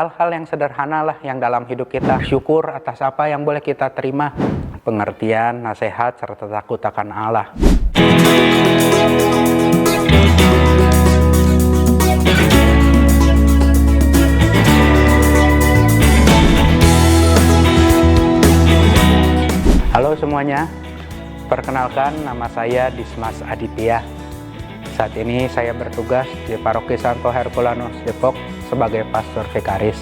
Hal-hal yang sederhana lah yang dalam hidup kita syukur atas apa yang boleh kita terima, pengertian, nasihat, serta takut akan Allah. Halo semuanya, perkenalkan nama saya Dismas Aditya. Saat ini saya bertugas di Paroki Santo Herculanus Depok sebagai pastor vikaris.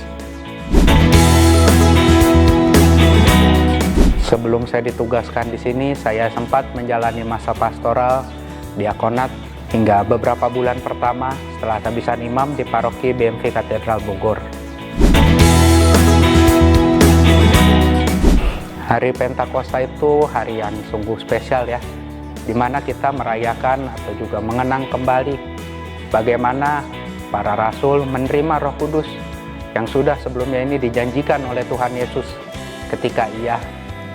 Sebelum saya ditugaskan di sini, saya sempat menjalani masa pastoral, diakonat hingga beberapa bulan pertama setelah tabisan imam di Paroki BMV Katedral Bogor. Hari Pentakosta itu hari yang sungguh spesial ya, di mana kita merayakan atau juga mengenang kembali bagaimana para rasul menerima Roh Kudus yang sudah sebelumnya ini dijanjikan oleh Tuhan Yesus ketika ia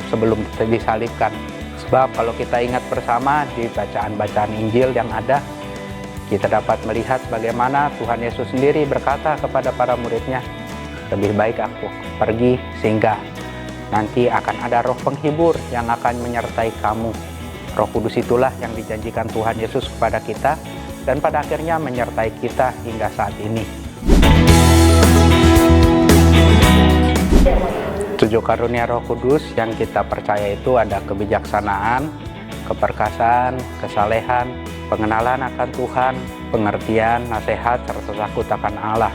sebelum disalibkan. Sebab kalau kita ingat bersama di bacaan-bacaan Injil yang ada, kita dapat melihat bagaimana Tuhan Yesus sendiri berkata kepada para muridnya, lebih baik aku pergi sehingga nanti akan ada roh penghibur yang akan menyertai kamu. Roh Kudus itulah yang dijanjikan Tuhan Yesus kepada kita dan pada akhirnya menyertai kita hingga saat ini. 7 karunia Roh Kudus yang kita percaya itu ada kebijaksanaan, keperkasaan, kesalehan, pengenalan akan Tuhan, pengertian, nasihat, serta takut akan Allah.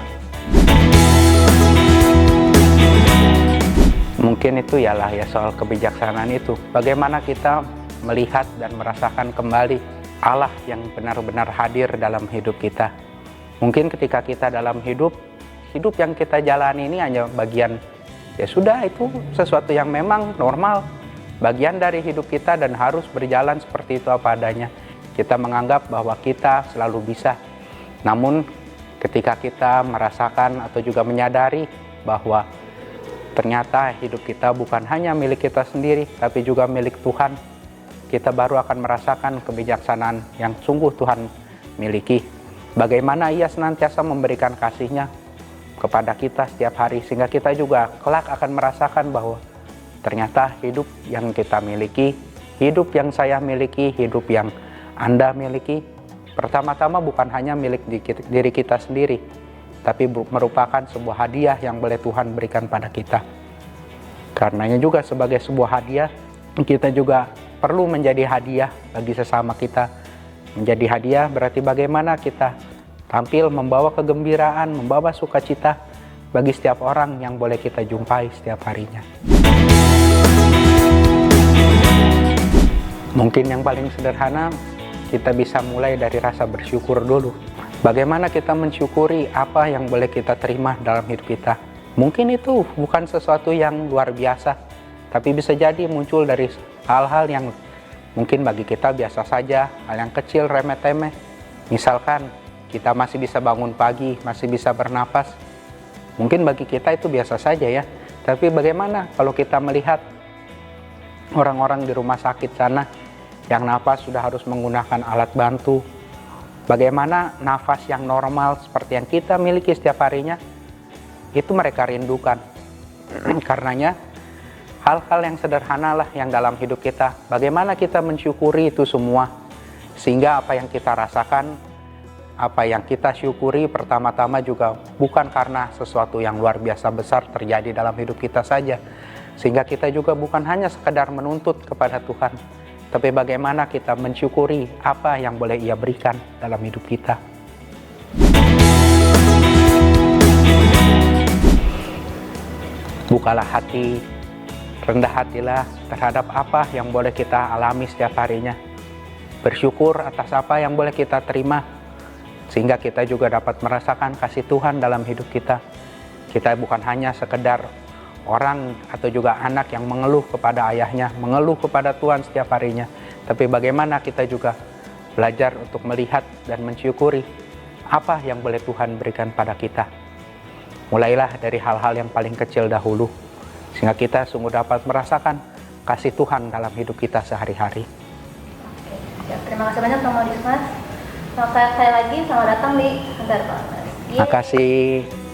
Mungkin itu ialah ya soal kebijaksanaan itu. Bagaimana kita melihat dan merasakan kembali Allah yang benar-benar hadir dalam hidup kita. Mungkin ketika kita dalam hidup yang kita jalani ini hanya bagian, ya sudah itu sesuatu yang memang normal, bagian dari hidup kita dan harus berjalan seperti itu apa adanya. Kita menganggap bahwa kita selalu bisa. Namun ketika kita merasakan atau juga menyadari bahwa ternyata hidup kita bukan hanya milik kita sendiri, tapi juga milik Tuhan, kita baru akan merasakan kebijaksanaan yang sungguh Tuhan miliki. Bagaimana Ia senantiasa memberikan kasih-Nya kepada kita setiap hari, sehingga kita juga kelak akan merasakan bahwa ternyata hidup yang kita miliki, hidup yang saya miliki, hidup yang Anda miliki, pertama-tama bukan hanya milik diri kita sendiri, tapi merupakan sebuah hadiah yang boleh Tuhan berikan pada kita. Karenanya juga sebagai sebuah hadiah, kita juga perlu menjadi hadiah bagi sesama kita. Menjadi hadiah berarti bagaimana kita tampil membawa kegembiraan, membawa sukacita bagi setiap orang yang boleh kita jumpai setiap harinya. Mungkin yang paling sederhana, kita bisa mulai dari rasa bersyukur dulu. Bagaimana kita mensyukuri apa yang boleh kita terima dalam hidup kita. Mungkin itu bukan sesuatu yang luar biasa, tapi bisa jadi muncul dari hal-hal yang mungkin bagi kita biasa saja, hal yang kecil, remeh-temeh. Misalkan kita masih bisa bangun pagi, masih bisa bernapas. Mungkin bagi kita itu biasa saja ya. Tapi bagaimana kalau kita melihat orang-orang di rumah sakit sana yang nafas sudah harus menggunakan alat bantu. Bagaimana nafas yang normal seperti yang kita miliki setiap harinya, itu mereka rindukan. Karenanya hal-hal yang sederhana lah yang dalam hidup kita, bagaimana kita mensyukuri itu semua, sehingga apa yang kita rasakan, apa yang kita syukuri pertama-tama juga bukan karena sesuatu yang luar biasa besar terjadi dalam hidup kita saja, sehingga kita juga bukan hanya sekedar menuntut kepada Tuhan, tapi bagaimana kita mensyukuri apa yang boleh Ia berikan dalam hidup kita. Bukalah hati, rendah hatilah terhadap apa yang boleh kita alami setiap harinya. Bersyukur atas apa yang boleh kita terima, sehingga kita juga dapat merasakan kasih Tuhan dalam hidup kita. Kita bukan hanya sekedar orang atau juga anak yang mengeluh kepada ayahnya, mengeluh kepada Tuhan setiap harinya, tapi bagaimana kita juga belajar untuk melihat dan mensyukuri apa yang boleh Tuhan berikan pada kita. Mulailah dari hal-hal yang paling kecil dahulu, sehingga kita sungguh dapat merasakan kasih Tuhan dalam hidup kita sehari-hari. Ya, terima kasih banyak Pak Dismas. Selamat sekali lagi, selamat datang di Kantor Pak. Terima kasih.